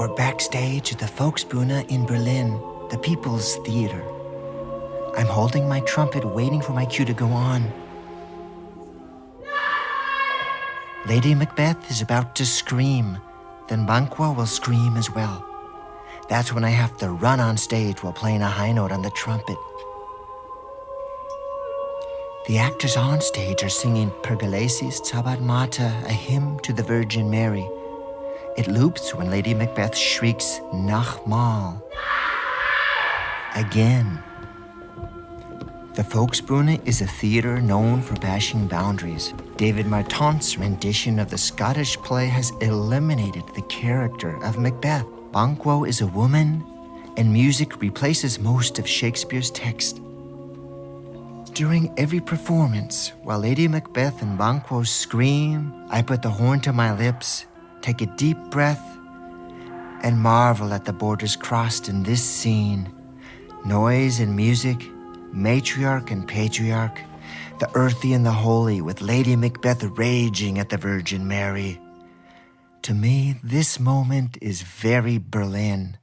We're backstage at the Volksbuehne in Berlin, the People's Theater. I'm holding my trumpet, waiting for my cue to go on. Lady Macbeth is about to scream. Then Banquo will scream as well. That's when I have to run on stage while playing a high note on the trumpet. The actors on stage are singing Pergolesi's Stabat Mater, a hymn to the Virgin Mary. It loops when Lady Macbeth shrieks, Nochmal. Again. The Volksbuehne is a theater known for bashing boundaries. David Marton's rendition of the Scottish play has eliminated the character of Macbeth. Banquo is a woman, and music replaces most of Shakespeare's text. During every performance, while Lady Macbeth and Banquo scream, I put the horn to my lips, take a deep breath, and marvel at the borders crossed in this scene. Noise and music, matriarch and patriarch, the earthy and the holy, with Lady Macbeth raging at the Virgin Mary. To me, this moment is very Berlin.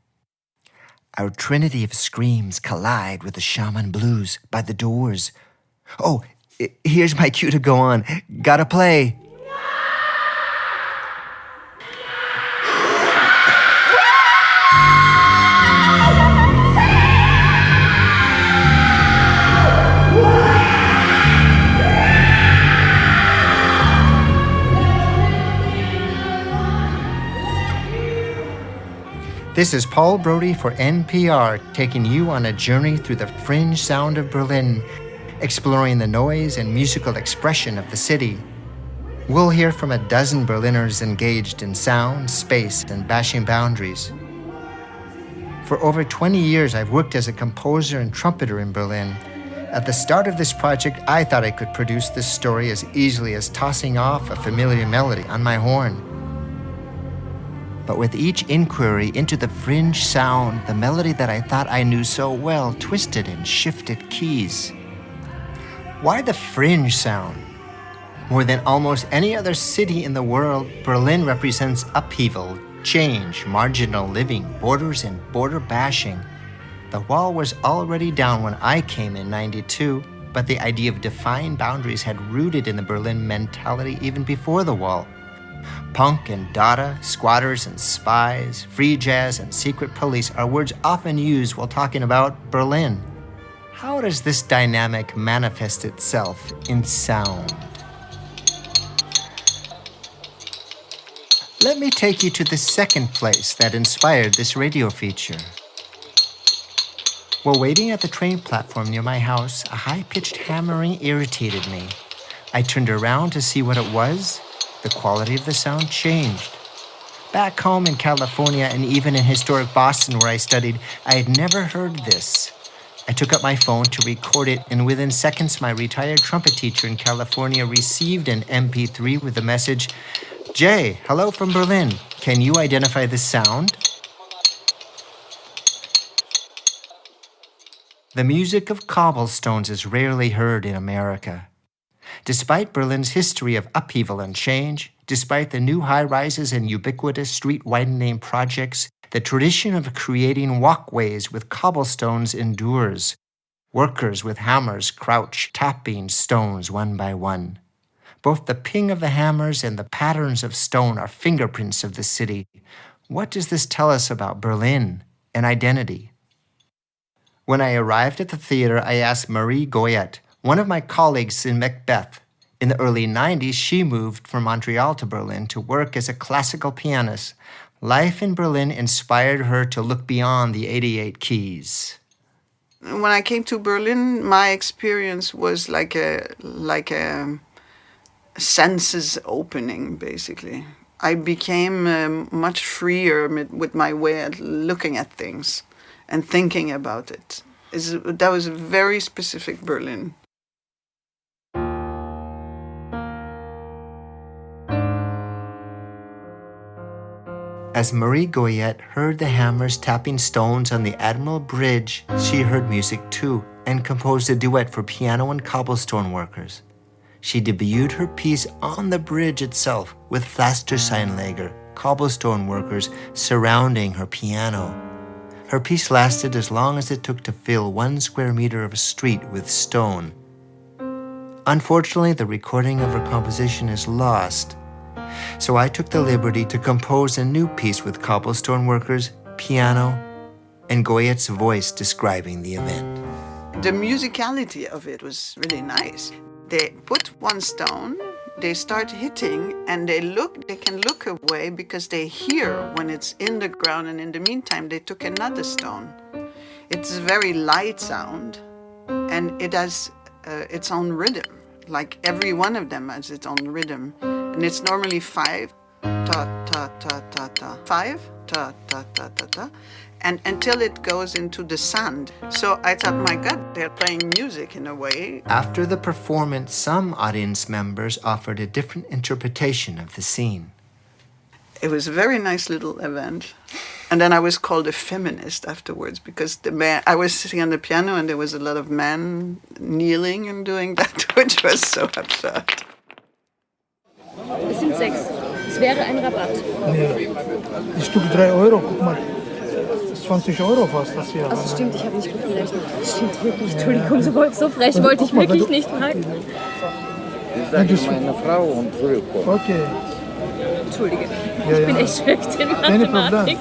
Our trinity of screams collide with the shaman blues by the doors. Oh, here's my cue to go on. Gotta play. This is Paul Brody for NPR, taking you on a journey through the fringe sound of Berlin, exploring the noise and musical expression of the city. We'll hear from a dozen Berliners engaged in sound, space, and bashing boundaries. For over 20 years, I've worked as a composer and trumpeter in Berlin. At the start of this project, I thought I could produce this story as easily as tossing off a familiar melody on my horn. But with each inquiry into the fringe sound, the melody that I thought I knew so well twisted and shifted keys. Why the fringe sound? More than almost any other city in the world, Berlin represents upheaval, change, marginal living, borders, and border bashing. The wall was already down when I came in '92, but the idea of defined boundaries had rooted in the Berlin mentality even before the wall. Punk and Dada, squatters and spies, free jazz and secret police are words often used while talking about Berlin. How does this dynamic manifest itself in sound? Let me take you to the second place that inspired this radio feature. While waiting at the train platform near my house, a high-pitched hammering irritated me. I turned around to see what it was. The quality of the sound changed. Back home in California and even in historic Boston where I studied, I had never heard this. I took up my phone to record it, and within seconds, my retired trumpet teacher in California received an MP3 with the message, "Jay, hello from Berlin. Can you identify this sound?" The music of cobblestones is rarely heard in America. Despite Berlin's history of upheaval and change, despite the new high-rises and ubiquitous street-widening projects, the tradition of creating walkways with cobblestones endures. Workers with hammers crouch, tapping stones one by one. Both the ping of the hammers and the patterns of stone are fingerprints of the city. What does this tell us about Berlin and identity? When I arrived at the theater, I asked Marie Goyette, one of my colleagues in Macbeth. In the early 90s, she moved from Montreal to Berlin to work as a classical pianist. Life in Berlin inspired her to look beyond the 88 keys. When I came to Berlin, my experience was like a senses opening, basically. I became much freer with my way of looking at things and thinking about it. That was a very specific Berlin. As Marie Goyette heard the hammers tapping stones on the Admiral Bridge, she heard music too and composed a duet for piano and cobblestone workers. She debuted her piece on the bridge itself with Pflasterseinleger, cobblestone workers surrounding her piano. Her piece lasted as long as it took to fill 1 square meter of a street with stone. Unfortunately, the recording of her composition is lost, so I took the liberty to compose a new piece with cobblestone workers, piano, and Goyette's voice describing the event. The musicality of it was really nice. They put 1 stone, they start hitting, and they can look away because they hear when it's in the ground, and in the meantime they took another stone. It's a very light sound, and it has its own rhythm. Like every one of them has its own rhythm. And it's normally 5, ta, ta, ta, ta, ta, 5, ta, ta, ta, ta, ta, and until it goes into the sand. So I thought, my God, they're playing music in a way. After the performance, some audience members offered a different interpretation of the scene. It was a very nice little event. And then I was called a feminist afterwards because I was sitting on the piano and there was a lot of men kneeling and doing that, which was so absurd. Es sind 6. Es wäre ein Rabatt. Nee, die Stück 3 Euro, guck mal. Das ist 20 Euro fast das hier. Also stimmt, ich habe nicht gut gerechnet. Stimmt wirklich, Entschuldigung, so frech wollte ich wirklich nicht fragen. Ich sage meiner Frau und zurückkommen. Okay. Entschuldige, ich bin echt schlecht in Mathematik.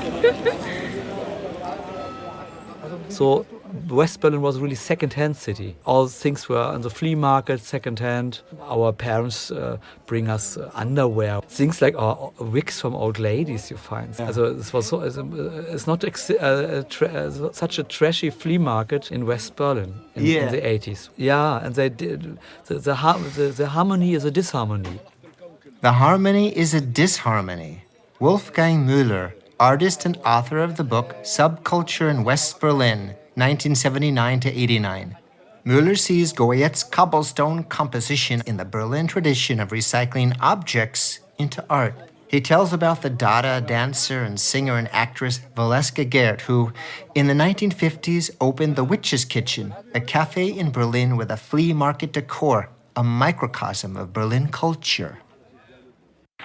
So West Berlin was a really second-hand city. All things were on the flea market, second-hand. Our parents bring us underwear, things like wigs from old ladies you find. Yeah. Also it was so, it's not such a trashy flea market in West Berlin in the 80s. Yeah, and they did the harmony is a disharmony. The harmony is a disharmony. Wolfgang Mueller, artist and author of the book Subculture in West Berlin, 1979 to 89. Mueller sees Goyette's cobblestone composition in the Berlin tradition of recycling objects into art. He tells about the Dada dancer and singer and actress Valeska Gert, who, in the 1950s, opened the Witch's Kitchen, a cafe in Berlin with a flea market decor, a microcosm of Berlin culture.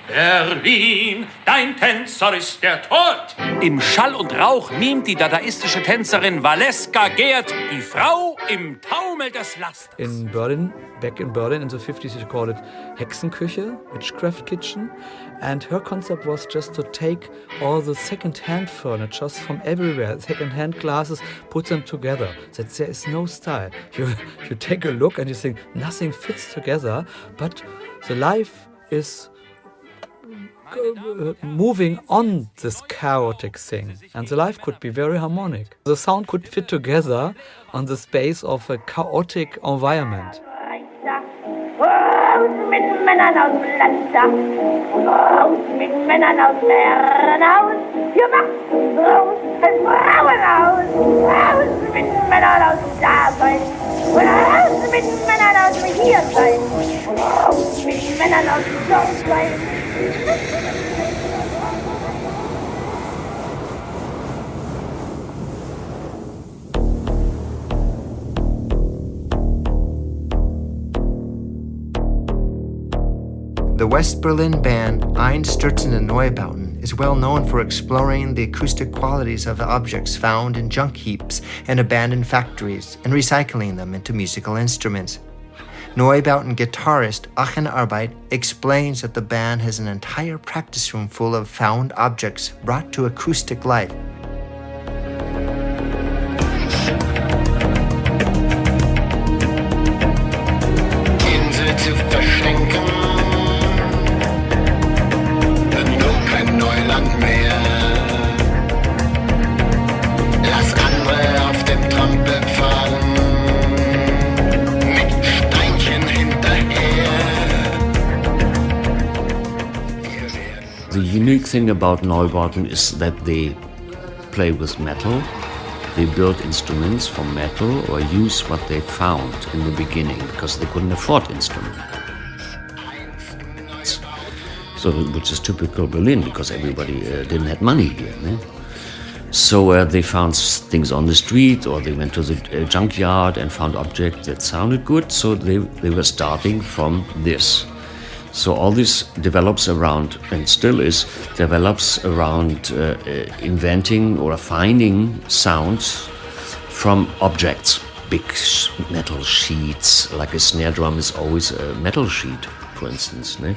Berlin, dein Tänzer ist der Tod. Im Schall und Rauch mimt die dadaistische Tänzerin Valeska Gert die Frau im Taumel des Lasters. In Berlin, back in Berlin in the 50s, she called it Hexenküche, witchcraft kitchen. And her concept was just to take all the second-hand furniture from everywhere, second-hand glasses, put them together. That there is no style. You take a look and you think nothing fits together, but the life is moving on this chaotic thing, and the life could be very harmonic. The sound could fit together on the space of a chaotic environment. Raus mit Männern aus dem Land, raus mit Männern aus dem Herrenhaus, ihr macht raus als Frauen aus, raus mit Männern aus dem Dasein, raus mit Männern aus dem Hiersein, raus mit Männern aus dem Dorfsein. The West Berlin band Einstürzende Neubauten is well known for exploring the acoustic qualities of objects found in junk heaps and abandoned factories and recycling them into musical instruments. Neubauten guitarist Jochen Arbeit explains that the band has an entire practice room full of found objects brought to acoustic life. Insel zu verschenken, wird nur kein Neuland mehr. Lass andere auf dem Trampel fahren. The unique thing about Neubauten is that they play with metal. They build instruments from metal or use what they found in the beginning because they couldn't afford instruments. So, which is typical Berlin because everybody didn't have money here. Ne? So they found things on the street or they went to the junkyard and found objects that sounded good. So they were starting from this. So all this develops around, and still is, develops around inventing or finding sounds from objects. Big metal sheets, like a snare drum is always a metal sheet, for instance. Ne?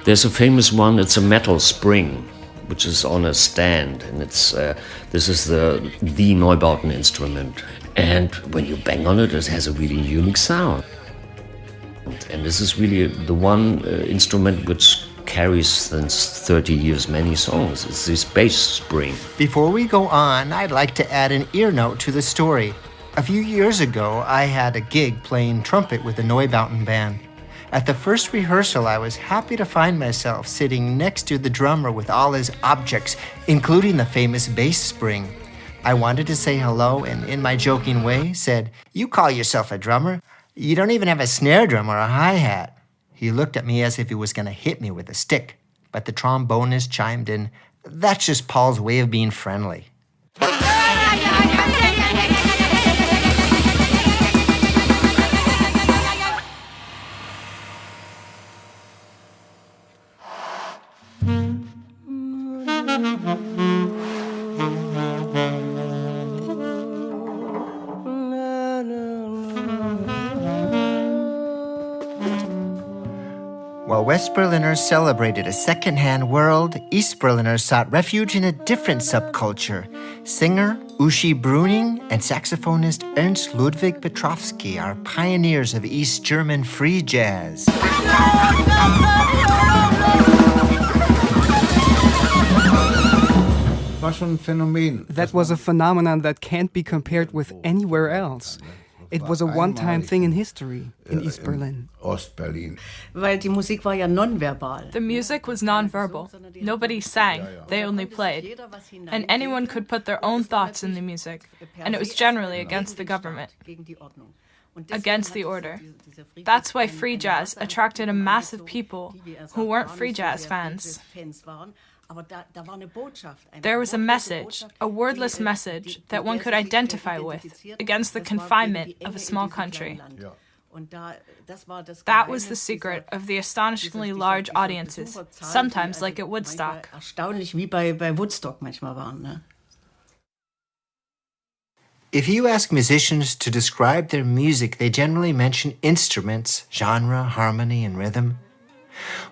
There's a famous one, it's a metal spring, which is on a stand, and it's this is the Neubauten instrument. And when you bang on it, it has a really unique sound. And this is really the one instrument which carries since 30 years many songs. It's this bass spring. Before we go on, I'd like to add an ear note to the story. A few years ago, I had a gig playing trumpet with the Neubauten band. At the first rehearsal, I was happy to find myself sitting next to the drummer with all his objects, including the famous bass spring. I wanted to say hello and, in my joking way, said, "You call yourself a drummer? You don't even have a snare drum or a hi-hat." He looked at me as if he was going to hit me with a stick, but the trombonist chimed in, "That's just Paul's way of being friendly." While West Berliners celebrated a second-hand world, East Berliners sought refuge in a different subculture. Singer Uschi Bruning and saxophonist Ernst Ludwig Petrowski are pioneers of East German free jazz. That was a phenomenon that can't be compared with anywhere else. It was a one-time thing in history in East Berlin. The music was non-verbal. Nobody sang, they only played. And anyone could put their own thoughts in the music. And it was generally against the government, against the order. That's why free jazz attracted a mass of people who weren't free jazz fans. There was a message, a wordless message that one could identify with against the confinement of a small country. That was the secret of the astonishingly large audiences, sometimes like at Woodstock. If you ask musicians to describe their music, they generally mention instruments, genre, harmony, and rhythm.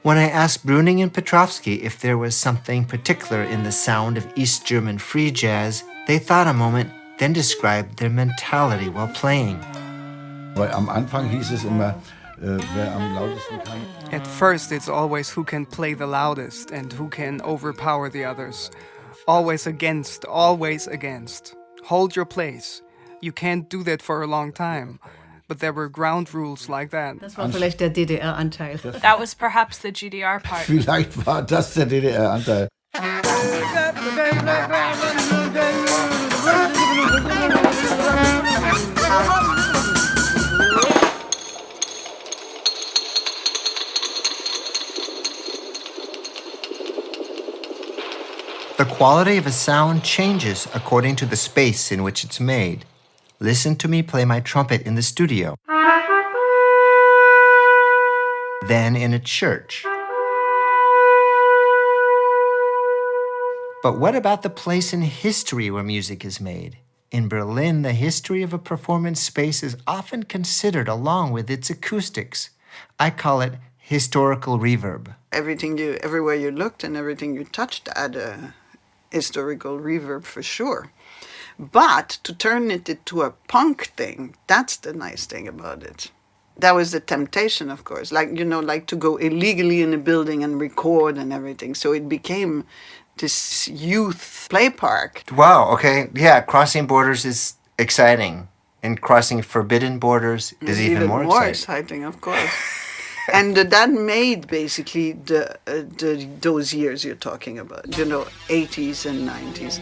When I asked Bruning and Petrowski if there was something particular in the sound of East German free jazz, they thought a moment, then described their mentality while playing. At first, it's always who can play the loudest and who can overpower the others. Always against, always against. Hold your place. You can't do that for a long time. But there were ground rules like that. Das war vielleicht der DDR-Anteil. That was perhaps the GDR part. Vielleicht war das der DDR-Anteil. The quality of a sound changes according to the space in which it's made. Listen to me play my trumpet in the studio, then in a church. But what about the place in history where music is made? In Berlin, the history of a performance space is often considered along with its acoustics. I call it historical reverb. Everywhere you looked and everything you touched had a historical reverb for sure. But to turn it into a punk thing, that's the nice thing about it. That was the temptation, of course, like to go illegally in a building and record and everything. So it became this youth play park. Wow, okay. Yeah, crossing borders is exciting. And crossing forbidden borders is even more exciting, of course. And that made basically those years you're talking about, 80s and 90s.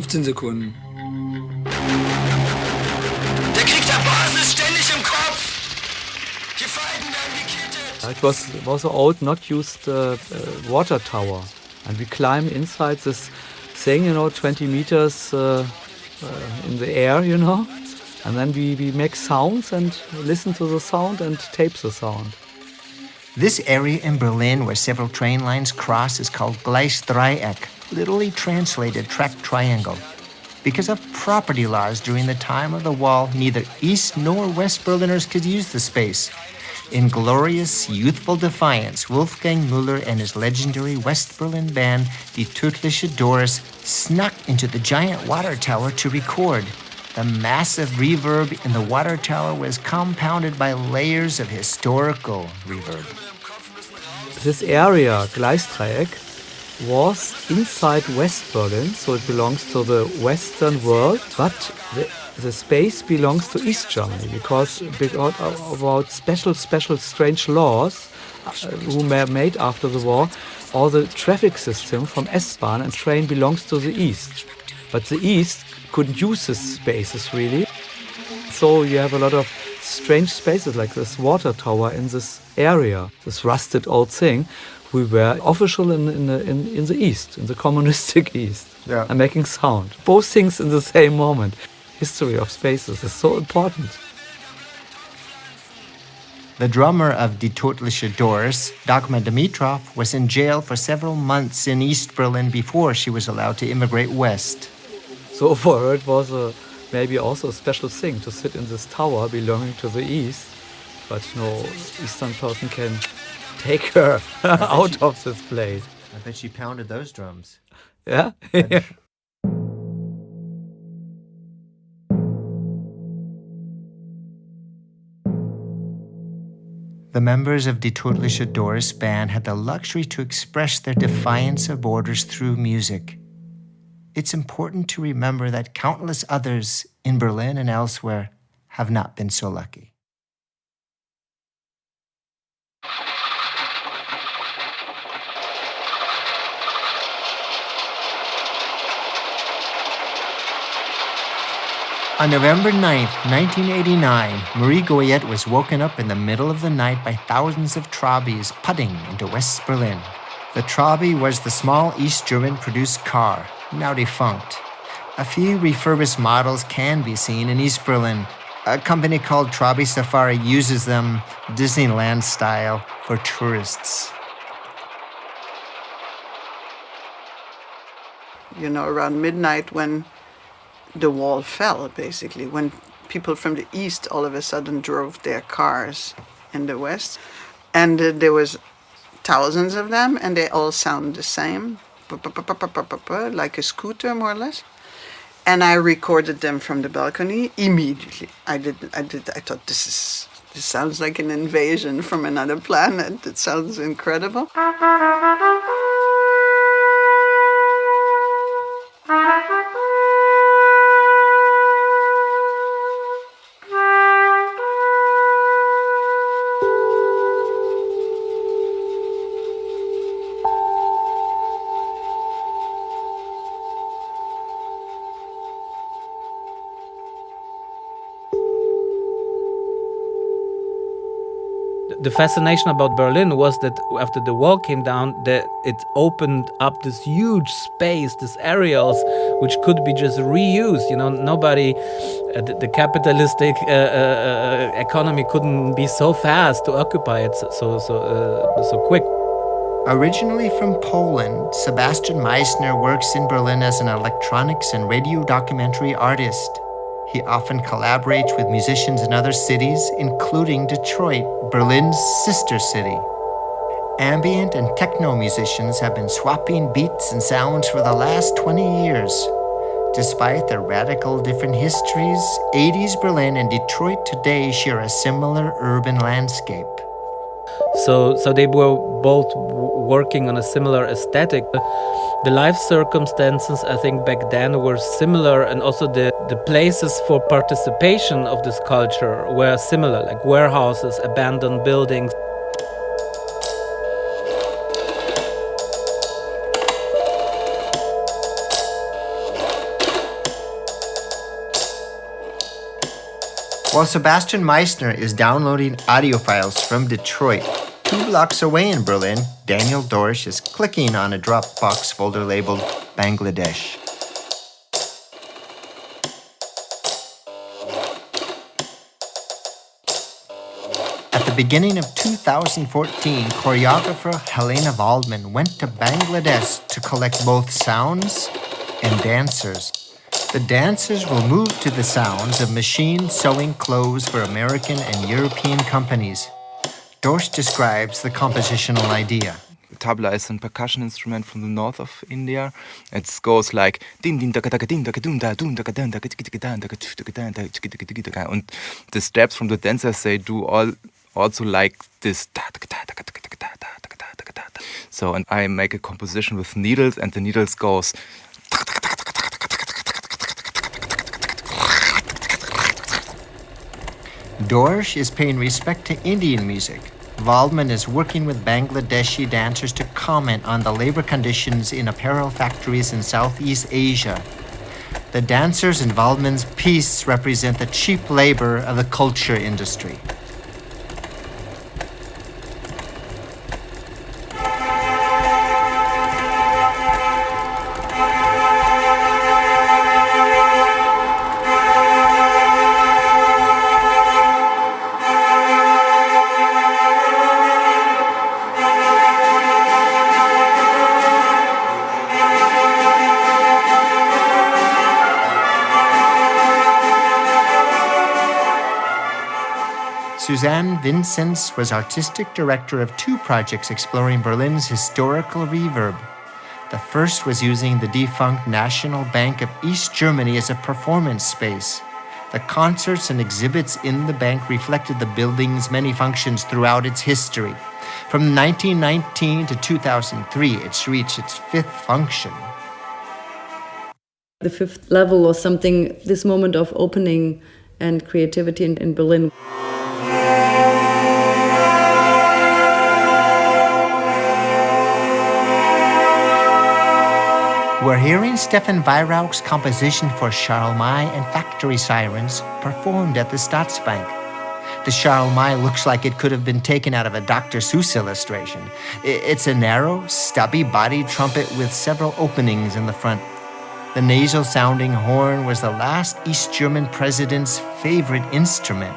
Sekunden. Der Krieg der Basis ständig im Kopf. Die Falten werden gekittet. It was an old, not used water tower. And we climb inside this thing, 20 meters in the air, And then we make sounds and listen to the sound and tape the sound. This area in Berlin where several train lines cross is called Gleisdreieck, literally translated track triangle. Because of property laws during the time of the wall, neither East nor West Berliners could use the space. In glorious, youthful defiance, Wolfgang Mueller and his legendary West Berlin band, Die Tödliche Doris, snuck into the giant water tower to record. The massive reverb in the water tower was compounded by layers of historical reverb. This area, Gleisdreieck, was inside West Berlin, so it belongs to the Western world, but the space belongs to East Germany because about special strange laws who were made after the war. All the traffic system from S Bahn and train belongs to the East, but the East couldn't use these spaces really. So you have a lot of strange spaces like this water tower in this area, this rusted old thing. We were official in the East, in the communistic East, and making sound. Both things in the same moment. History of spaces is so important. The drummer of Die Tödliche Doris, Dagmar Dimitrov, was in jail for several months in East Berlin before she was allowed to immigrate west. So for her it was maybe also a special thing to sit in this tower belonging to the East, but no Eastern person can take her out of this place. I bet she pounded those drums. Yeah? The members of Die Tödliche Doris band had the luxury to express their defiance of borders through music. It's important to remember that countless others in Berlin and elsewhere have not been so lucky. On November 9th, 1989, Marie Goyette was woken up in the middle of the night by thousands of Trabis putting into West Berlin. The Trabi was the small East German-produced car, now defunct. A few refurbished models can be seen in East Berlin. A company called Trabi Safari uses them, Disneyland style, for tourists. Around midnight when the wall fell, basically, when people from the East all of a sudden drove their cars in the West. And there was thousands of them, and they all sound the same, like a scooter, more or less. And I recorded them from the balcony immediately. I thought, this sounds like an invasion from another planet. It sounds incredible. The fascination about Berlin was that after the wall came down, it opened up this huge space, these areas, which could be just reused. Nobody, the capitalistic economy couldn't be so fast to occupy it so quick. Originally from Poland, Sebastian Meissner works in Berlin as an electronics and radio documentary artist. He often collaborates with musicians in other cities, including Detroit, Berlin's sister city. Ambient and techno musicians have been swapping beats and sounds for the last 20 years. Despite their radical different histories, 80s Berlin and Detroit today share a similar urban landscape. So they were both working on a similar aesthetic. The life circumstances, I think, back then were similar, and also the places for participation of this culture were similar, like warehouses, abandoned buildings. While Sebastian Meissner is downloading audio files from Detroit, 2 blocks away in Berlin, Daniel Dorsch is clicking on a Dropbox folder labeled Bangladesh. At the beginning of 2014, choreographer Helena Waldman went to Bangladesh to collect both sounds and dancers. The dancers will move to the sounds of machines sewing clothes for American and European companies. Dorsch describes the compositional idea. Tabla is a percussion instrument from the north of India. It goes like and the steps from the dancers, they do also like this. So, and I make a composition with needles, and the needles goes. Dorsch is paying respect to Indian music. Waldman is working with Bangladeshi dancers to comment on the labor conditions in apparel factories in Southeast Asia. The dancers in Waldman's piece represent the cheap labor of the culture industry. Susanne Vincenz was artistic director of 2 projects exploring Berlin's historical reverb. The first was using the defunct National Bank of East Germany as a performance space. The concerts and exhibits in the bank reflected the building's many functions throughout its history. From 1919 to 2003, it's reached its 5th function. The 5th level or something, this moment of opening and creativity in Berlin. We're hearing Stefan Weirauch's composition for Charles May and Factory Sirens performed at the Staatsbank. The Charles May looks like it could have been taken out of a Dr. Seuss illustration. It's a narrow, stubby-bodied trumpet with several openings in the front. The nasal-sounding horn was the last East German president's favorite instrument.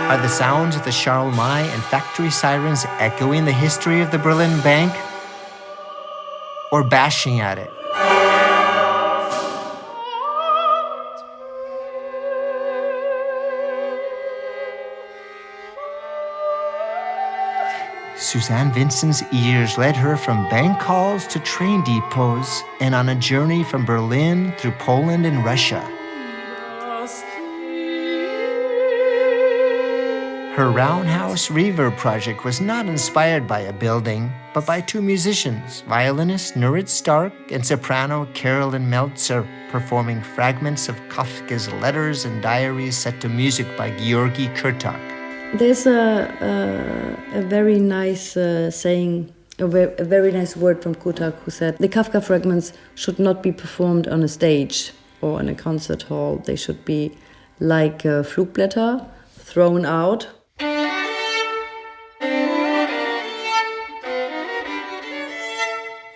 Are the sounds of the Charles May and Factory Sirens echoing the history of the Berlin Bank? Or bashing at it? Susanne Vincentz's ears led her from bank halls to train depots and on a journey from Berlin through Poland and Russia. Her Roundhouse Reverb project was not inspired by a building, but by 2 musicians, violinist Nurit Stark and soprano Carolyn Meltzer, performing fragments of Kafka's letters and diaries set to music by Georgi Kurtak. There's a very nice saying, a very nice word from Kurtak, who said, the Kafka fragments should not be performed on a stage or in a concert hall. They should be like Flugblätter, thrown out.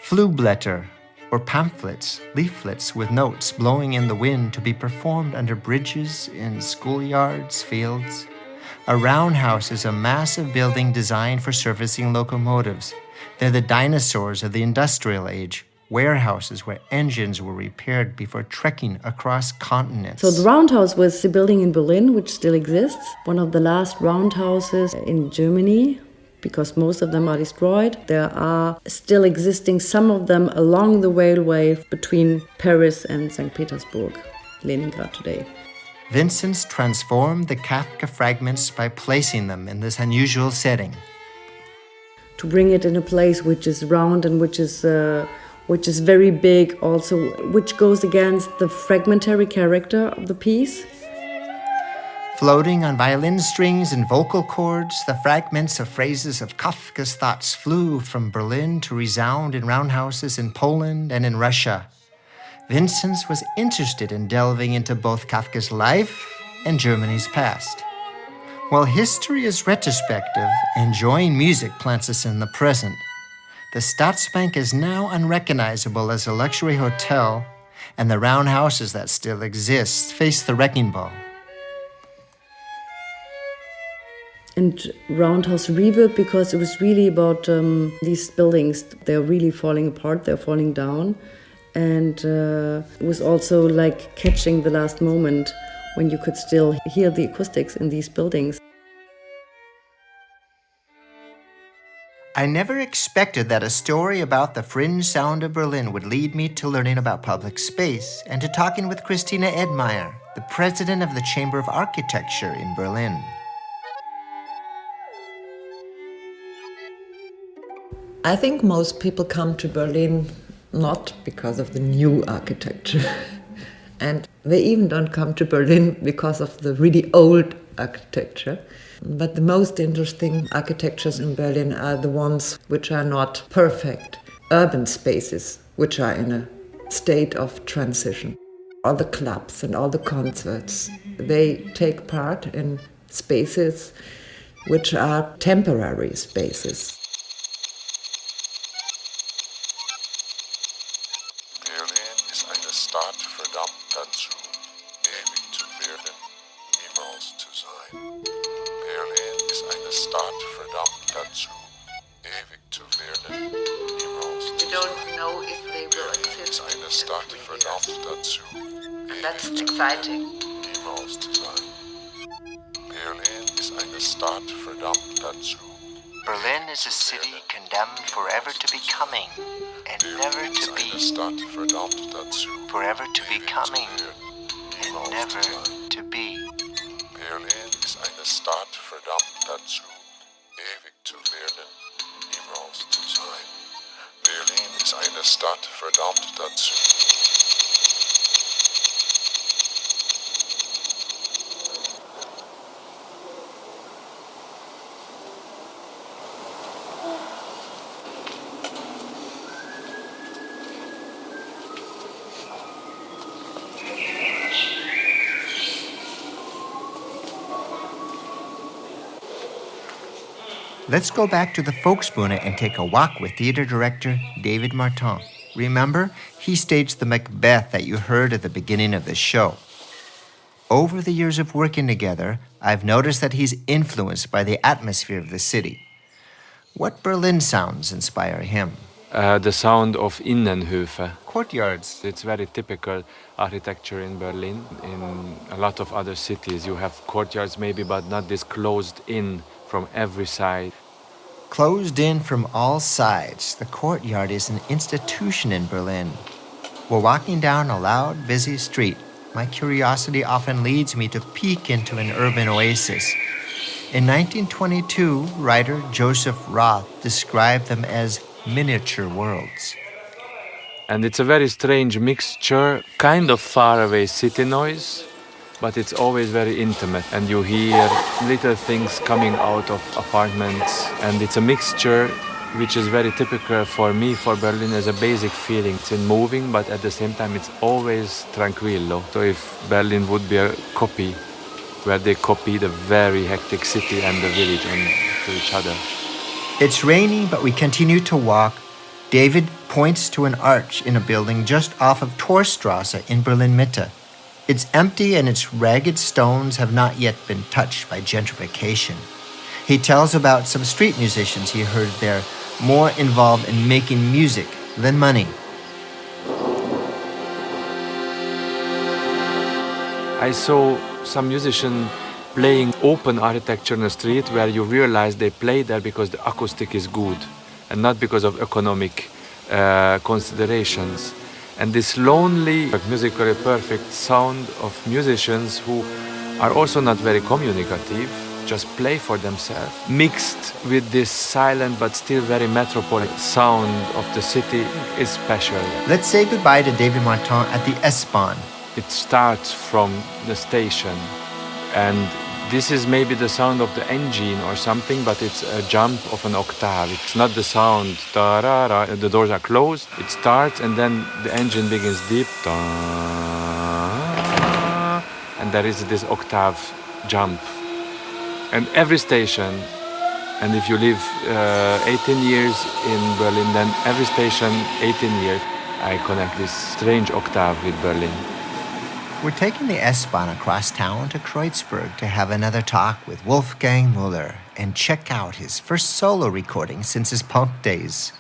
Flugblätter, or pamphlets, leaflets with notes blowing in the wind to be performed under bridges, in schoolyards, fields. A roundhouse is a massive building designed for servicing locomotives. They're the dinosaurs of the industrial age, warehouses where engines were repaired before trekking across continents. So the roundhouse was the building in Berlin, which still exists, one of the last roundhouses in Germany, because most of them are destroyed. There are still existing, some of them along the railway between Paris and St. Petersburg, Leningrad today. Vincenz transformed the Kafka fragments by placing them in this unusual setting. To bring it in a place which is round and which is very big also, which goes against the fragmentary character of the piece. Floating on violin strings and vocal cords, the fragments of phrases of Kafka's thoughts flew from Berlin to resound in roundhouses in Poland and in Russia. Vincenz was interested in delving into both Kafka's life and Germany's past. While history is retrospective, enjoying music plants us in the present. The Staatsbank is now unrecognizable as a luxury hotel, and the roundhouses that still exist face the wrecking ball. And Roundhouse rebuilt because it was really about these buildings. They're really falling apart, they're falling down. And it was also like catching the last moment when you could still hear the acoustics in these buildings. I never expected that a story about the fringe sound of Berlin would lead me to learning about public space and to talking with Christina Edmeyer, the president of the Chamber of Architecture in Berlin. I think most people come to Berlin not because of the new architecture. And they even don't come to Berlin because of the really old architecture. But the most interesting architectures in Berlin are the ones which are not perfect, urban spaces, which are in a state of transition. All the clubs and all the concerts, they take part in spaces which are temporary spaces. That's exciting. Berlin is a city condemned forever to becoming and never to be. Forever to becoming and never to be. Berlin ist eine Stadt verdammt dazu, ewig zu werden, niemals zu sein. Berlin ist eine Stadt verdammt dazu. Let's go back to the Volksbuehne and take a walk with theater director David Marton. Remember, he staged the Macbeth that you heard at the beginning of the show. Over the years of working together, I've noticed that he's influenced by the atmosphere of the city. What Berlin sounds inspire him? The sound of Innenhöfe. Courtyards. It's very typical architecture in Berlin. In a lot of other cities, you have courtyards maybe, but not this closed in from every side. Closed in from all sides, the courtyard is an institution in Berlin. We're walking down a loud, busy street. My curiosity often leads me to peek into an urban oasis. In 1922, writer Joseph Roth described them as miniature worlds. And it's a very strange mixture, kind of faraway city noise, but it's always very intimate, and you hear little things coming out of apartments, and it's a mixture which is very typical for me, for Berlin, as a basic feeling. It's in moving, but at the same time it's always tranquillo. So if Berlin would be a copy, where they copy the very hectic city and the village to each other. It's raining, but we continue to walk. David points to an arch in a building just off of Torstrasse in Berlin Mitte. It's empty and its ragged stones have not yet been touched by gentrification. He tells about some street musicians he heard there, more involved in making music than money. I saw some musicians playing open architecture in the street where you realize they play there because the acoustic is good and not because of economic considerations. And this lonely, musically perfect sound of musicians who are also not very communicative, just play for themselves, mixed with this silent but still very metropolitan sound of the city is special. Let's say goodbye to David Marton at the S Bahn. It starts from the station, and This is maybe the sound of the engine or something, but it's a jump of an octave. It's not the sound, da-ra-ra, the doors are closed, it starts, and then the engine begins deep, da, and there is this octave jump. And every station, and if you live 18 years in Berlin, then every station, 18 years, I connect this strange octave with Berlin. We're taking the S Bahn across town to Kreuzberg to have another talk with Wolfgang Mueller and check out his first solo recording since his punk days.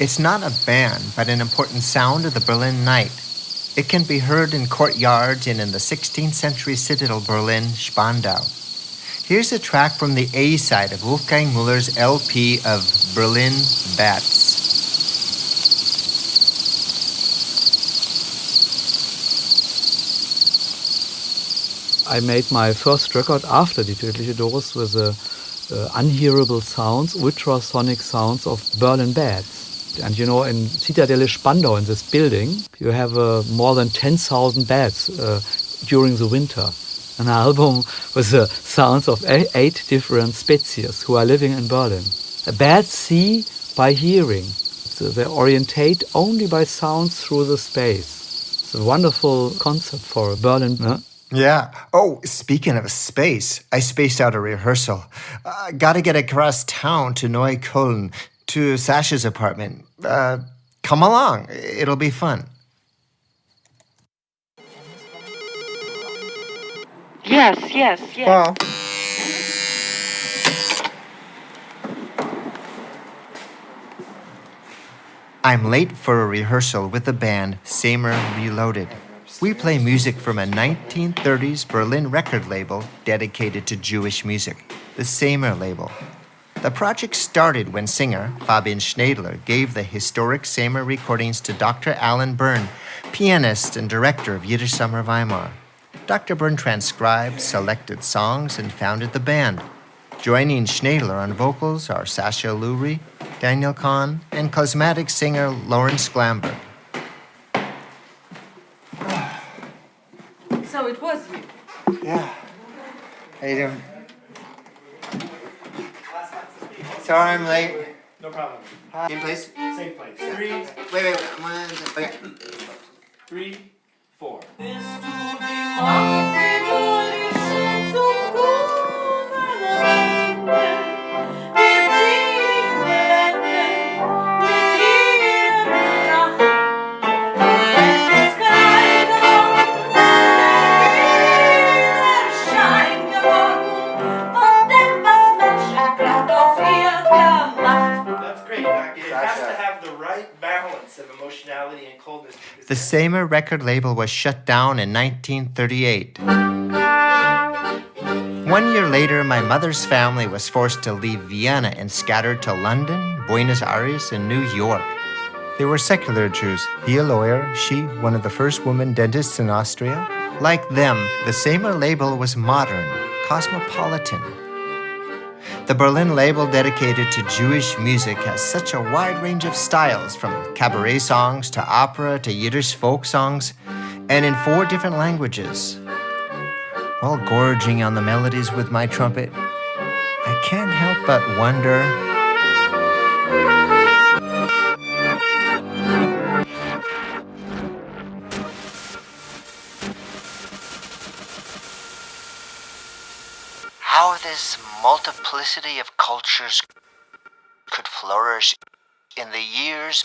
It's not a band, but an important sound of the Berlin night. It can be heard in courtyards and in the 16th century citadel Berlin, Spandau. Here's a track from the A side of Wolfgang Mueller's LP of Berlin Bats. I made my first record after Die Tödliche Doris with the unhearable sounds, ultrasonic sounds of Berlin bats. And you know, in Zitadelle Spandau, in this building, you have more than 10,000 bats during the winter. An album with the sounds of 8 different species who are living in Berlin. Bats see by hearing. So they orientate only by sounds through the space. It's a wonderful concept for Berlin. Huh? Yeah. Oh, speaking of space, I spaced out a rehearsal. Gotta get across town to Neukölln, to Sasha's apartment. Come along. It'll be fun. Yes. Well. I'm late for a rehearsal with the band Samer Reloaded. We play music from a 1930s Berlin record label dedicated to Jewish music, the Samer label. The project started when singer Fabian Schnedler gave the historic Samer recordings to Dr. Alan Byrne, pianist and director of Yiddish Summer Weimar. Dr. Byrne transcribed selected songs and founded the band. Joining Schnedler on vocals are Sasha Lurie, Daniel Kahn, and cosmetic singer Lawrence Glamberg. So it was you. Yeah. How you doing? Sorry I'm late. No problem. Same place? Same place. Wait. Okay. 3, 4. The Samer record label was shut down in 1938. 1 year later, my mother's family was forced to leave Vienna and scattered to London, Buenos Aires, and New York. They were secular Jews. He a lawyer, she one of the first women dentists in Austria. Like them, the Samer label was modern, cosmopolitan. The Berlin label dedicated to Jewish music has such a wide range of styles, from cabaret songs to opera to Yiddish folk songs, and in 4 different languages. While gorging on the melodies with my trumpet, I can't help but wonder, how this multiplicity of cultures could flourish in the years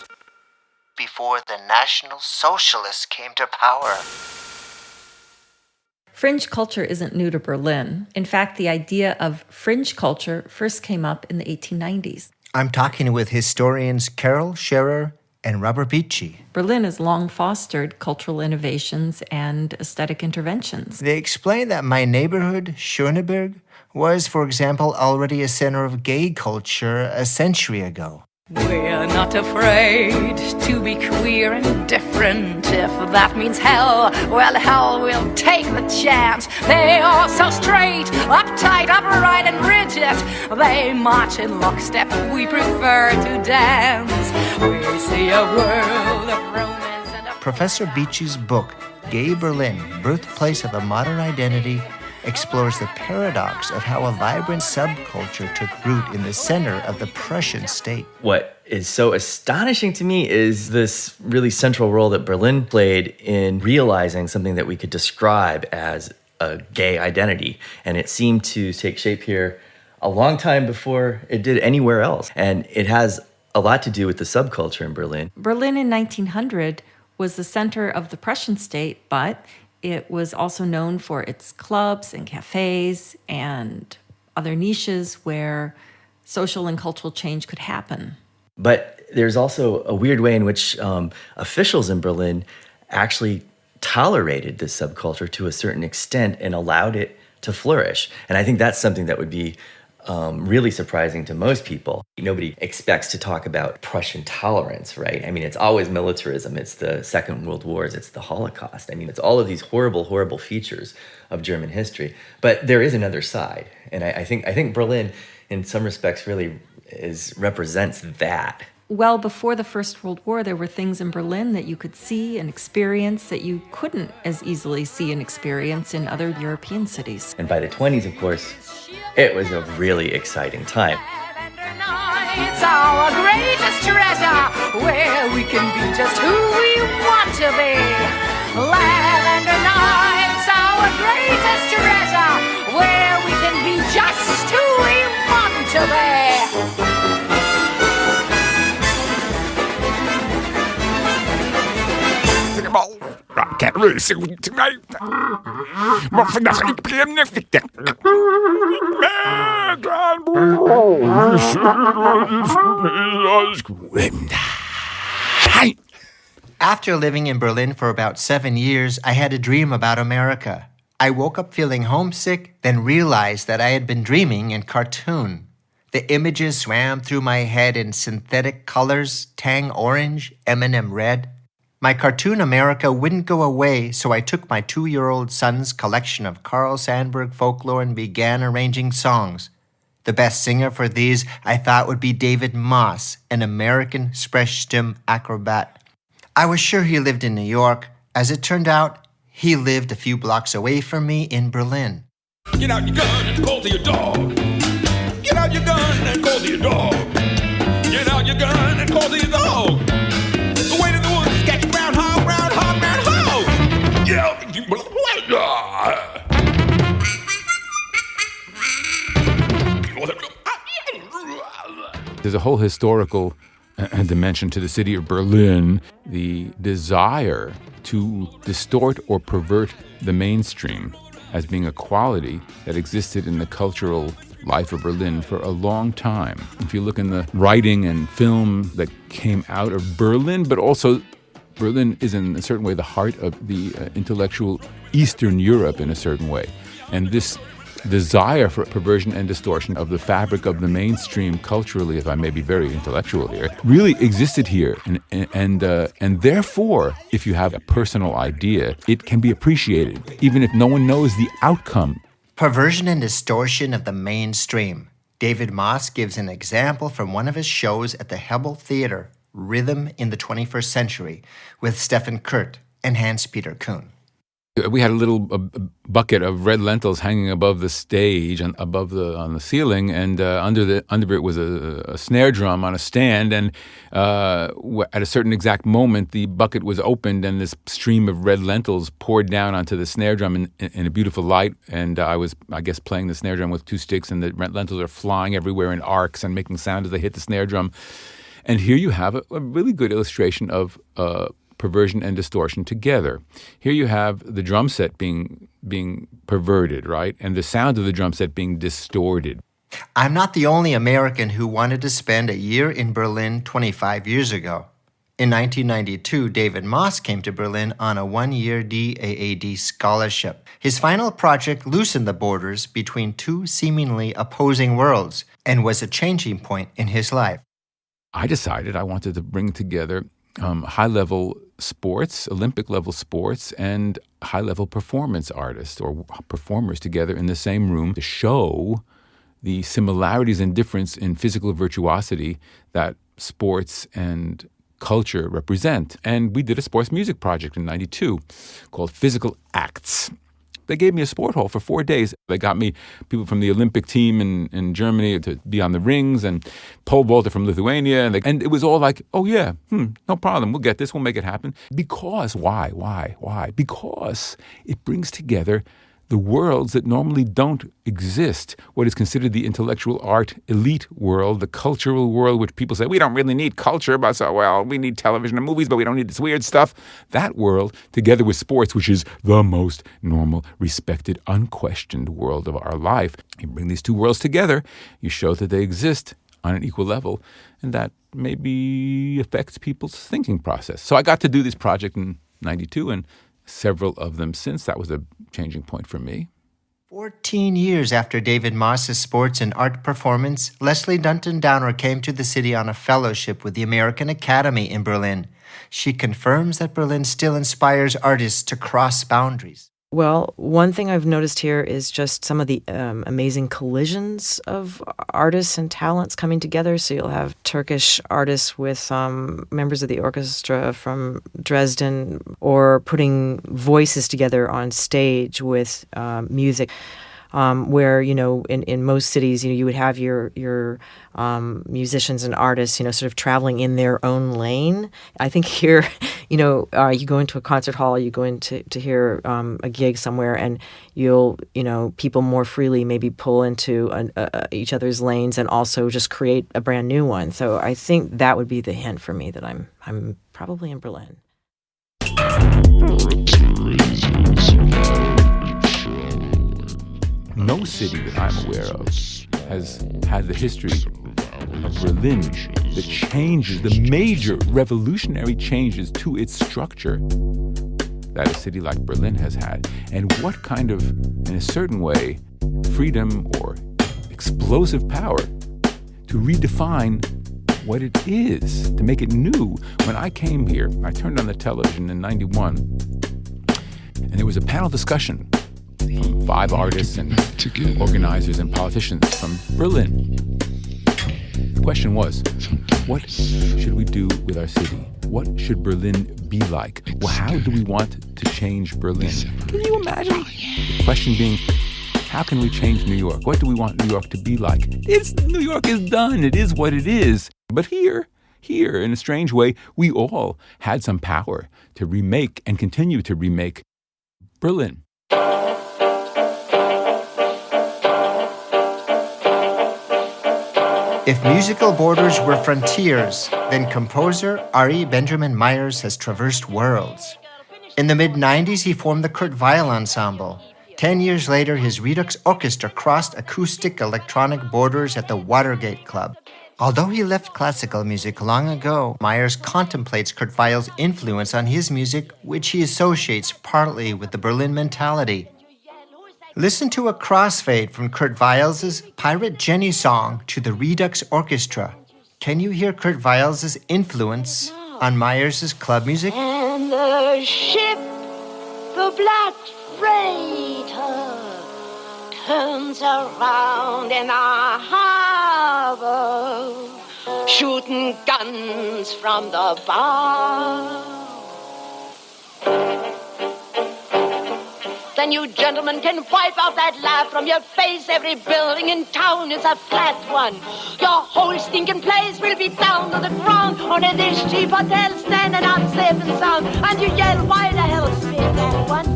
before the National Socialists came to power. Fringe culture isn't new to Berlin. In fact, the idea of fringe culture first came up in the 1890s. I'm talking with historians Carol Scherer and Robert Beachy. Berlin has long fostered cultural innovations and aesthetic interventions. They explain that my neighborhood, Schöneberg, was, for example, already a center of gay culture a century ago. We're not afraid to be queer and different. If that means hell, well, hell, we'll take the chance. They are so straight, uptight, upright, and rigid. They march in lockstep, we prefer to dance. We see a world of romance and of... Professor Beachy's book, Gay Berlin, birthplace of a modern identity, explores the paradox of how a vibrant subculture took root in the center of the Prussian state. What is so astonishing to me is this really central role that Berlin played in realizing something that we could describe as a gay identity. And it seemed to take shape here a long time before it did anywhere else. And it has a lot to do with the subculture in Berlin. Berlin in 1900 was the center of the Prussian state, but it was also known for its clubs and cafes and other niches where social and cultural change could happen. But there's also a weird way in which officials in Berlin actually tolerated this subculture to a certain extent and allowed it to flourish. And I think that's something that would be really surprising to most people. Nobody expects to talk about Prussian tolerance, right? I mean, it's always militarism, it's the Second World Wars, it's the Holocaust. I mean, it's all of these horrible, horrible features of German history. But there is another side. And I think Berlin, in some respects, really represents that. Well, before the First World War, there were things in Berlin that you could see and experience that you couldn't as easily see and experience in other European cities. And by the 20s, of course, it was a really exciting time. It's our greatest treasure, where we can be just who we want to be. Lavender night's our greatest treasure, where we can be just who we want to be. I can't really sing tonight. Maar vandaag ik begin even te After living in Berlin for about 7 years, I had a dream about America. I woke up feeling homesick, then realized that I had been dreaming in cartoon. The images swam through my head in synthetic colors, tang orange, M&M red. My cartoon America wouldn't go away, so I took my 2-year-old son's collection of Carl Sandburg folklore and began arranging songs. The best singer for these I thought would be David Moss, an American Sprechstimme acrobat. I was sure he lived in New York. As it turned out, he lived a few blocks away from me in Berlin. Get out your gun and call to your dog. Get out your gun and call to your dog. Get out your gun and call to your dog. Away to the woods, catch brown hog, brown hog, brown hog. Yeah. There's a whole historical dimension to the city of Berlin, the desire to distort or pervert the mainstream as being a quality that existed in the cultural life of Berlin for a long time. If you look in the writing and film that came out of Berlin, but also Berlin is in a certain way the heart of the intellectual Eastern Europe in a certain way. And this desire for perversion and distortion of the fabric of the mainstream culturally, if I may be very intellectual here, really existed here. And therefore, if you have a personal idea, it can be appreciated, even if no one knows the outcome. Perversion and distortion of the mainstream. David Moss gives an example from one of his shows at the Hebel Theater, Rhythm in the 21st Century, with Stefan Kurt and Hans-Peter Kuhn. We had a little bucket of red lentils hanging above the stage and on the ceiling, and under it was a snare drum on a stand. And at a certain exact moment, the bucket was opened, and this stream of red lentils poured down onto the snare drum in a beautiful light. And I was, I guess, playing the snare drum with 2 sticks, and the red lentils are flying everywhere in arcs and making sound as they hit the snare drum. And here you have a really good illustration of perversion and distortion together. Here you have the drum set being perverted, right? And the sound of the drum set being distorted. I'm not the only American who wanted to spend a year in Berlin 25 years ago. In 1992, David Moss came to Berlin on a 1-year DAAD scholarship. His final project loosened the borders between 2 seemingly opposing worlds and was a changing point in his life. I decided I wanted to bring together high-level sports, Olympic-level sports, and high-level performance artists or performers together in the same room to show the similarities and difference in physical virtuosity that sports and culture represent? And we did a sports music project in 92 called Physical Acts. They gave me a sport hall for 4 days. They got me people from the Olympic team in Germany to be on the rings, and pole vaulter from Lithuania. And it was all like, oh yeah, no problem. We'll get this. We'll make it happen. Because, why? Because it brings together the worlds that normally don't exist. What is considered the intellectual art elite world, the cultural world, which people say, we don't really need culture, but we need television and movies, but we don't need this weird stuff. That world, together with sports, which is the most normal, respected, unquestioned world of our life. You bring these two worlds together, you show that they exist on an equal level, and that maybe affects people's thinking process. So I got to do this project in 92, and several of them since. That was a changing point for me. 14 years after David Moss's sports and art performance, Leslie Dunton-Downer came to the city on a fellowship with the American Academy in Berlin. She confirms that Berlin still inspires artists to cross boundaries. Well, one thing I've noticed here is just some of the amazing collisions of artists and talents coming together. So you'll have Turkish artists with members of the orchestra from Dresden, or putting voices together on stage with music. Where, in most cities, you would have your musicians and artists, sort of traveling in their own lane. I think here, you go into a concert hall, you go in to hear a gig somewhere, and you'll, people more freely maybe pull into each other's lanes and also just create a brand new one. So I think that would be the hint for me that I'm probably in Berlin. No city that I'm aware of has had the history of Berlin that changes the major revolutionary changes to its structure that a city like Berlin has had. And what kind of, in a certain way, freedom or explosive power to redefine what it is, to make it new. When I came here, I turned on the television in 91, and there was a panel discussion from 5 artists and organizers and politicians from Berlin. The question was, what should we do with our city? What should Berlin be like? Well, how do we want to change Berlin? Can you imagine? The question being, how can we change New York? What do we want New York to be like? New York is done. It is what it is. But here, in a strange way, we all had some power to remake and continue to remake Berlin. If musical borders were frontiers, then composer Ari Benjamin Meyers has traversed worlds. In the mid-90s, he formed the Kurt Weill Ensemble. 10 years later, his Redux Orchestra crossed acoustic electronic borders at the Watergate Club. Although he left classical music long ago, Meyers contemplates Kurt Weill's influence on his music, which he associates partly with the Berlin mentality. Listen to a crossfade from Kurt Weill's Pirate Jenny song to the Redux Orchestra. Can you hear Kurt Weill's influence on Meyers' club music? And the ship, the black freighter, turns around in our harbor, shooting guns from the bow. Then you gentlemen can wipe out that laugh from your face. Every building in town is a flat one. Your whole stinking place will be down to the ground. Only this cheap hotel standing out safe and sound. And you yell, why the hell's been that one?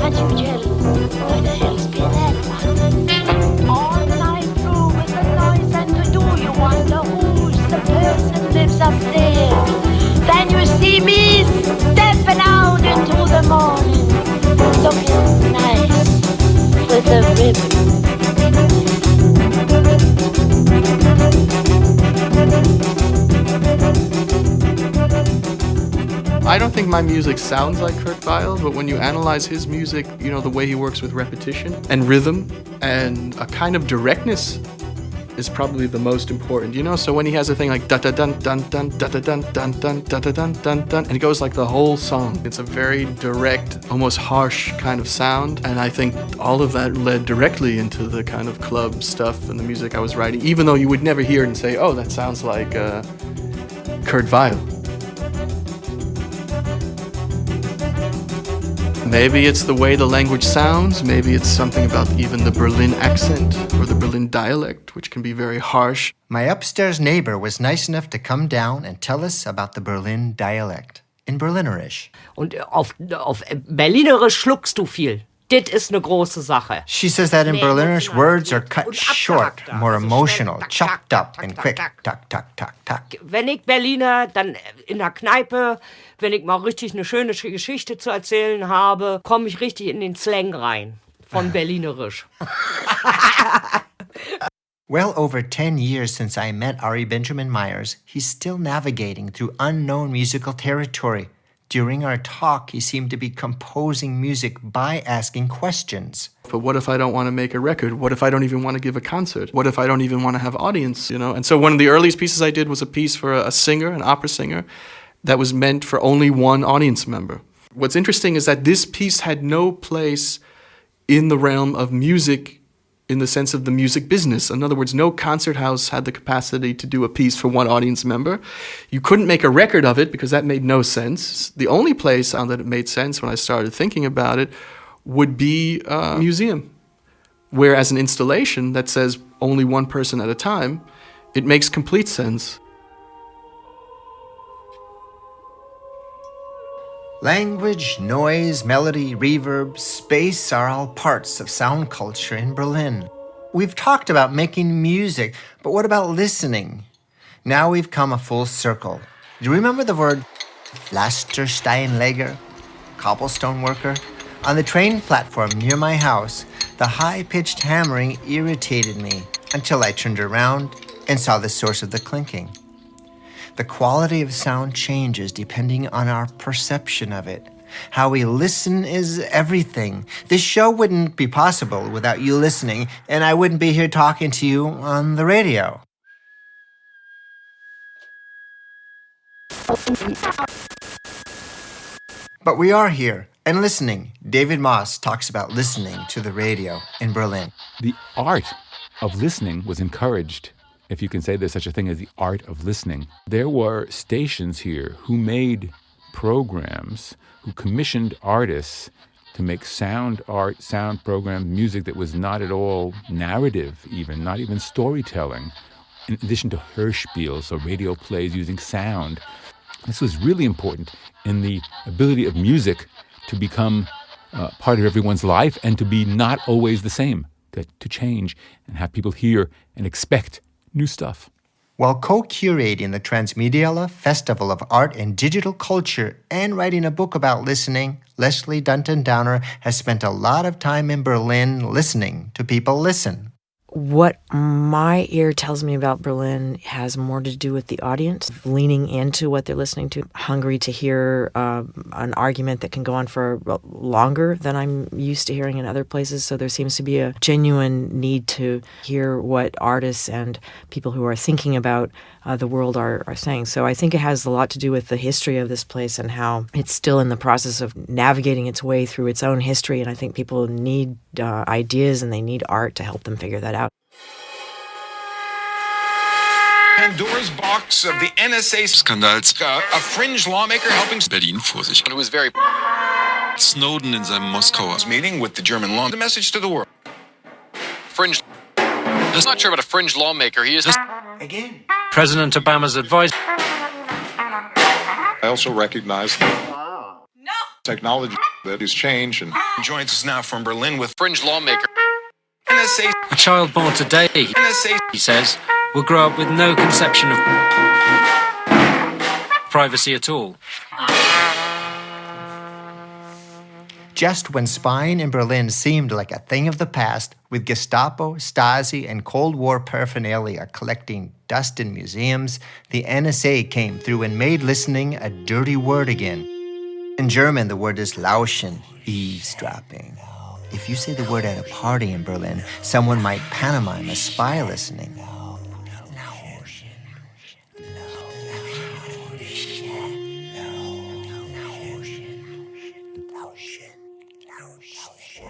And you yell, why the hell's been that one? All night through with the noise and to do, you wonder who's the person lives upstairs. Then you see me stepping out into the morning, looking nice with a ribbon. I don't think my music sounds like Kurt Weill, but when you analyze his music, the way he works with repetition and rhythm and a kind of directness is probably the most important, So when he has a thing like da-da-dun-dun-dun, da-da-dun-dun-dun, da-da-dun-dun-dun, and it goes like the whole song. It's a very direct, almost harsh kind of sound, and I think all of that led directly into the kind of club stuff and the music I was writing, even though you would never hear it and say, oh, that sounds like Kurt Weill. Maybe it's the way the language sounds, maybe it's something about even the Berlin accent or the Berlin dialect, which can be very harsh. My upstairs neighbor was nice enough to come down and tell us about the Berlin dialect in Berlinerisch. Und auf Berlinerisch schluckst du viel. Das ist eine große Sache. She says that in Berlinerisch, words are cut short, more emotional, chopped up and quick. Tuck, tuck, tuck, tuck. Wenn ich Berliner dann in der Kneipe, wenn ich mal richtig eine schöne Geschichte zu erzählen habe, komme ich richtig in den Slang rein von Berlinerisch. Well over 10 years since I met Ari Benjamin Meyers, he's still navigating through unknown musical territory. During our talk, he seemed to be composing music by asking questions. But what if I don't want to make a record? What if I don't even want to give a concert? What if I don't even want to have audience, And so one of the earliest pieces I did was a piece for a singer, an opera singer, that was meant for only one audience member. What's interesting is that this piece had no place in the realm of music in the sense of the music business. In other words, no concert house had the capacity to do a piece for one audience member. You couldn't make a record of it because that made no sense. The only place that it made sense when I started thinking about it would be a museum, where as an installation that says only one person at a time, it makes complete sense. Language, noise, melody, reverb, space are all parts of sound culture in Berlin. We've talked about making music, but what about listening? Now we've come a full circle. Do you remember the word Pflastersteinleger, cobblestone worker? On the train platform near my house, the high-pitched hammering irritated me until I turned around and saw the source of the clinking. The quality of sound changes depending on our perception of it. How we listen is everything. This show wouldn't be possible without you listening, and I wouldn't be here talking to you on the radio. But we are here and listening. David Moss talks about listening to the radio in Berlin. The art of listening was encouraged, if you can say there's such a thing as the art of listening. There were stations here who made programs, who commissioned artists to make sound art, sound program, music that was not at all narrative even, not even storytelling. In addition to Hörspiels, so radio plays using sound. This was really important in the ability of music to become part of everyone's life and to be not always the same, to change and have people hear and expect new stuff. While co-curating the Transmediale Festival of Art and Digital Culture and writing a book about listening, Leslie Dunton-Downer has spent a lot of time in Berlin listening to people listen. What my ear tells me about Berlin has more to do with the audience, leaning into what they're listening to, hungry to hear an argument that can go on for longer than I'm used to hearing in other places. So there seems to be a genuine need to hear what artists and people who are thinking about the world are saying. So I think it has a lot to do with the history of this place and how it's still in the process of navigating its way through its own history. And I think people need ideas and they need art to help them figure that out. Pandora's box of the NSA Skandals. A fringe lawmaker helping Berlin vor sich. And it was very Snowden in seinem Moskauer meeting with the German law. The message to the world. Fringe. I'm not sure about a fringe lawmaker. He is again President Obama's advisor. I also recognize technology that has changed and joins us now from Berlin with fringe lawmaker. NSA. A child born today, NSA, he says, will grow up with no conception of privacy at all. Just when spying in Berlin seemed like a thing of the past, with Gestapo, Stasi, and Cold War paraphernalia collecting dust in museums, the NSA came through and made listening a dirty word again. In German, the word is lauschen, eavesdropping. If you say the word at a party in Berlin, someone might pantomime a spy listening.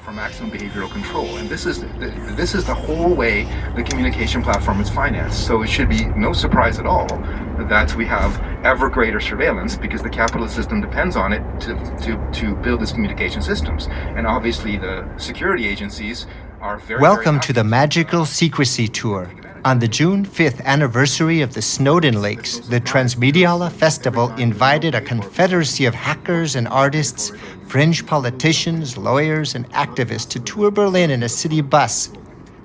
For maximum behavioral control, and this is the whole way the communication platform is financed. So it should be no surprise at all that we have ever greater surveillance because the capitalist system depends on it to build its communication systems. And obviously the security agencies are very, Welcome to the Magical Secrecy Tour. On the June 5th anniversary of the Snowdon Lakes, the Transmediale Festival invited a confederacy of hackers and artists, fringe politicians, lawyers, and activists to tour Berlin in a city bus.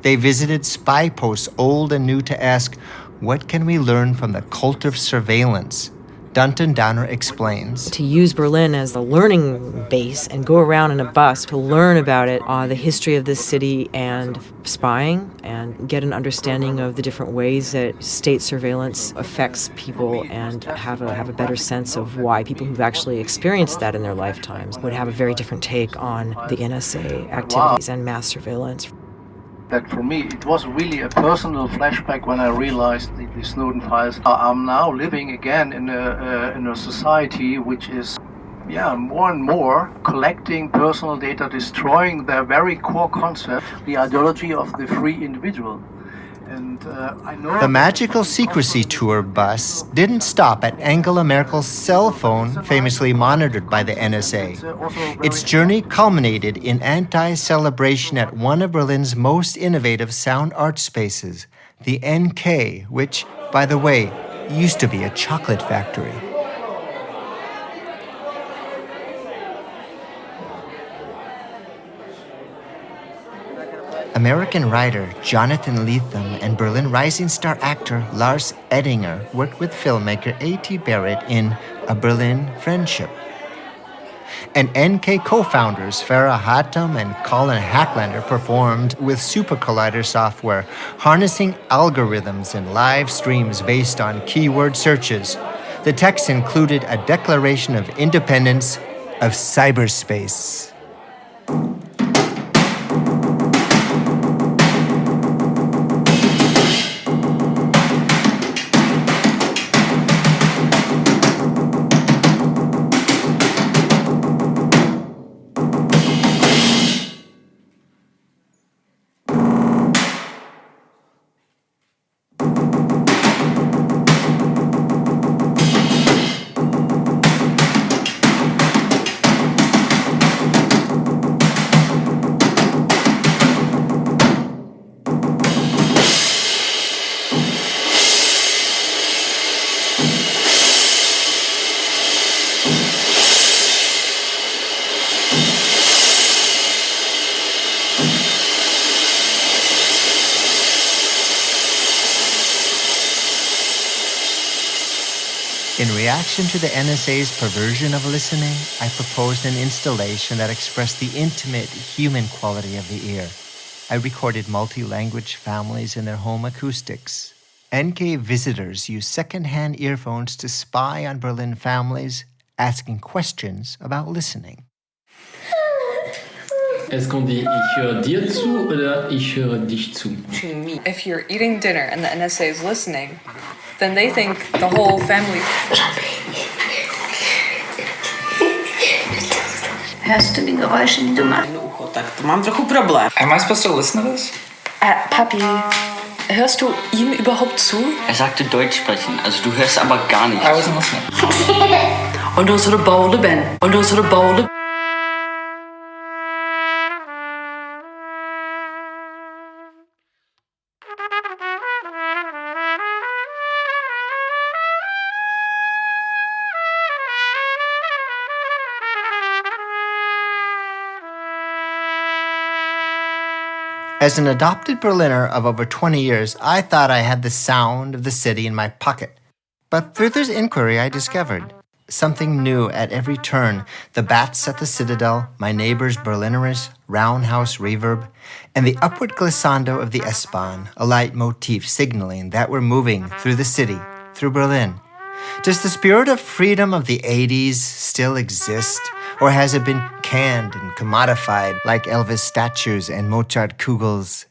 They visited spy posts old and new to ask, what can we learn from the cult of surveillance? Dunton-Downer explains. To use Berlin as a learning base and go around in a bus to learn about it, the history of this city and spying, and get an understanding of the different ways that state surveillance affects people and have a better sense of why people who've actually experienced that in their lifetimes would have a very different take on the NSA activities and mass surveillance. That for me, it was really a personal flashback when I realized the Snowden files. I'm now living again in a society which is, more and more collecting personal data, destroying their very core concept, the ideology of the free individual. And I know the Magical Secrecy Tour bus didn't stop at Angela Merkel's cell phone, famously monitored by the NSA. Its journey culminated in anti-celebration at one of Berlin's most innovative sound art spaces, the NK, which, by the way, used to be a chocolate factory. American writer Jonathan Lethem and Berlin rising star actor Lars Ettinger worked with filmmaker A.T. Barrett in A Berlin Friendship. And NK co-founders Farah Hatem and Colin Hacklander performed with Super Collider software, harnessing algorithms and live streams based on keyword searches. The text included a declaration of independence of cyberspace. In reaction to the NSA's perversion of listening, I proposed an installation that expressed the intimate human quality of the ear. I recorded multi-language families in their home acoustics. NK visitors use second-hand earphones to spy on Berlin families, asking questions about listening. Est-ce qu'on dit ich höre dir zu oder ich höre dich zu? To me, if you're eating dinner and the NSA is listening, then they think the whole family. Hörst du die Geräusche, die du machst? Mam trochu problem. Am I supposed to listen to this? Papi, hörst du ihm überhaupt zu? sagte Deutsch sprechen, also du hörst aber gar nichts. I wasn't listening. Und unsere Bowle Ben. Und unsere Bowle. As an adopted Berliner of over 20 years, I thought I had the sound of the city in my pocket. But through this inquiry, I discovered something new at every turn. The bats at the Citadel, my neighbor's Berlineris, roundhouse reverb, and the upward glissando of the S Bahn, a leitmotif signaling that we're moving through the city, through Berlin. Does the spirit of freedom of the 80s still exist? Or has it been canned and commodified like Elvis statues and Mozart kugels?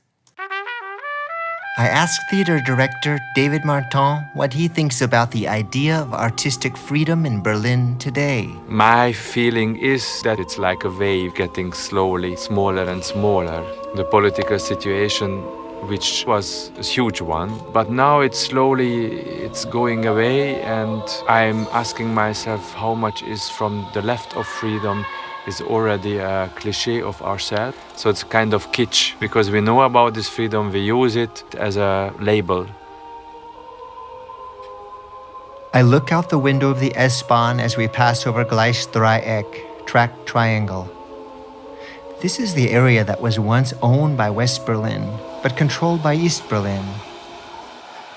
I asked theater director David Marton what he thinks about the idea of artistic freedom in Berlin today. My feeling is that it's like a wave getting slowly smaller and smaller. The political situation which was a huge one. But now it's going away, and I'm asking myself how much is from the left of freedom is already a cliche of ourselves. So it's kind of kitsch, because we know about this freedom, we use it as a label. I look out the window of the S Bahn as we pass over Gleisdreieck, track triangle. This is the area that was once owned by West Berlin, but controlled by East Berlin.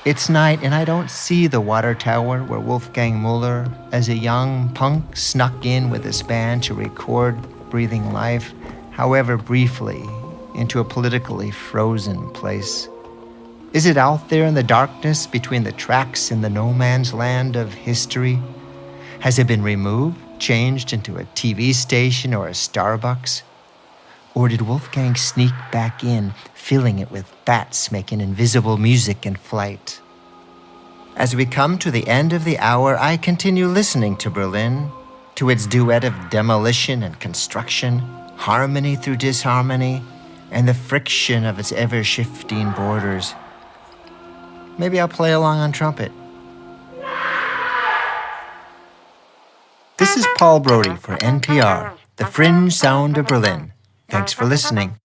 It's night and I don't see the water tower where Wolfgang Mueller, as a young punk, snuck in with his band to record breathing life, however briefly, into a politically frozen place. Is it out there in the darkness between the tracks in the no man's land of history? Has it been removed, changed into a TV station or a Starbucks? Or did Wolfgang sneak back in, filling it with bats making invisible music in flight? As we come to the end of the hour, I continue listening to Berlin, to its duet of demolition and construction, harmony through disharmony, and the friction of its ever-shifting borders. Maybe I'll play along on trumpet. This is Paul Brody for NPR, the Fringe Sound of Berlin. Thanks for listening.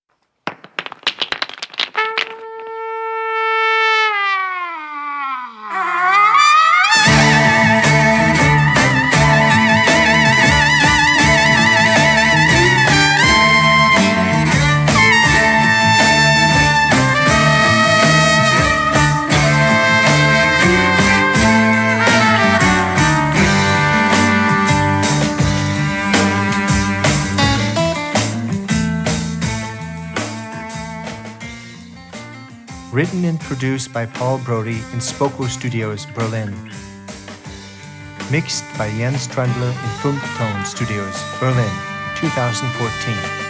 Written and produced by Paul Brody in Spoko Studios, Berlin. Mixed by Jens Trundler in Funktone Studios, Berlin, 2014.